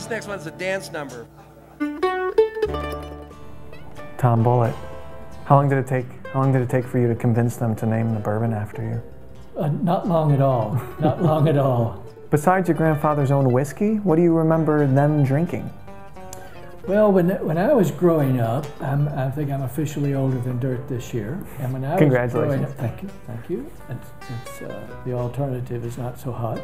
This next one's a dance number. Tom Bulleit. How long did it take? How long did it take for you to convince them to name the bourbon after you? Not long at all. Not long at all. Besides your grandfather's own whiskey, what do you remember them drinking? Well, when I was growing up, I think I'm officially older than dirt this year. And when I Congratulations. was growing up, thank you. It's the alternative is not so hot.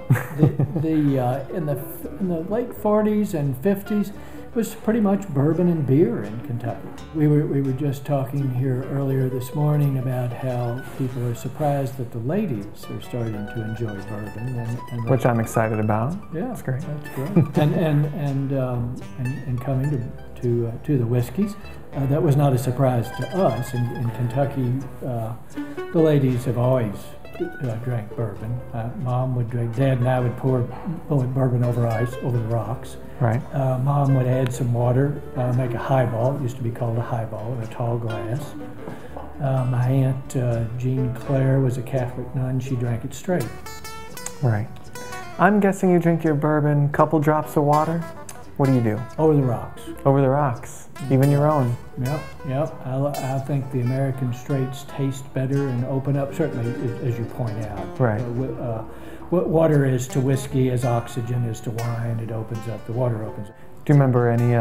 In the late 40s and 50s, it was pretty much bourbon and beer in Kentucky. We were just talking here earlier this morning about how people are surprised that the ladies are starting to enjoy bourbon, Which I'm excited about. Yeah, that's great. That's great. and coming to the whiskeys, that was not a surprise to us. In Kentucky, the ladies have always drank bourbon. Mom would drink. Dad and I would pour Bulleit bourbon over ice, over the rocks. Right. Mom would add some water, make a highball. It used to be called a highball in a tall glass. My aunt Jean Claire was a Catholic nun. She drank it straight. Right. I'm guessing you drink your bourbon, couple drops of water. What do you do? Over the rocks. Over the rocks, even your own. Yep. I think the American straights taste better and open up, certainly, as you point out. Right. What water is to whiskey as oxygen is to wine. It opens up. The water opens up. Do you remember any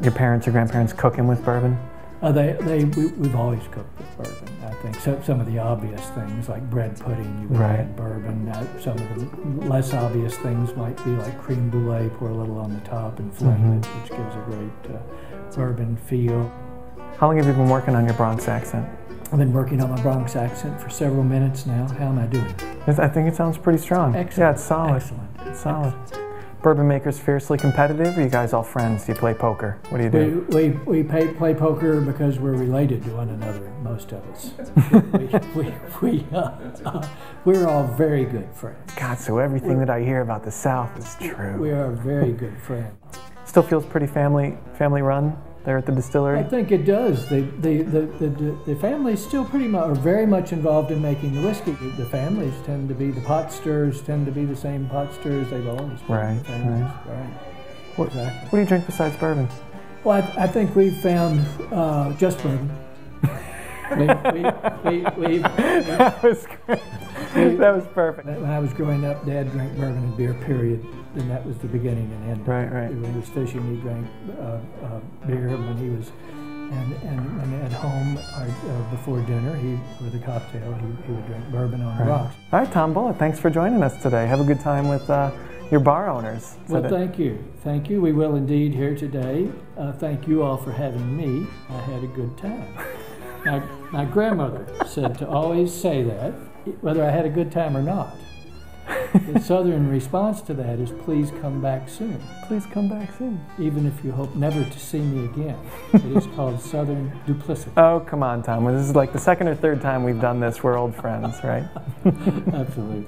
your parents or grandparents cooking with bourbon? We've always cooked with bourbon. I think some of the obvious things like bread pudding, you would add bourbon. Some of the less obvious things might be like creme brulee, pour a little on the top and flame it, which gives a great bourbon feel. How long have you been working on your Bronx accent? I've been working on my Bronx accent for several minutes now. How am I doing? I think it sounds pretty strong. Excellent. Yeah, it's solid. Excellent. It's solid. Excellent. Bourbon makers fiercely competitive, or you guys all friends? Do you play poker? What do you do? We play poker because we're related to one another, most of us. We're all very good friends. God, so everything that I hear about the South is true. We are very good friends. Still feels pretty family run there at the distillery? I think it does. The families still are very much involved in making the whiskey. The families tend to be, the pot stirrers tend to be the same pot stirrers they've always been. Right. What do you drink besides bourbon? Well, I think we've found just bourbon. That was great. That was perfect. When I was growing up, Dad drank bourbon and beer, period. And that was the beginning and end. Right. When he was fishing, he drank beer. When he was, and at home before dinner, with a cocktail, he would drink bourbon on the rocks. All right, Tom Bulleit, thanks for joining us today. Have a good time with your bar owners. Well, thank you. We will indeed here today. Thank you all for having me. I had a good time. My grandmother said to always say that, whether I had a good time or not. The Southern response to that is, please come back soon. Please come back soon. Even if you hope never to see me again. It is called Southern duplicity. Oh, come on, Tom. This is like the second or third time we've done this. We're old friends, right? Absolutely.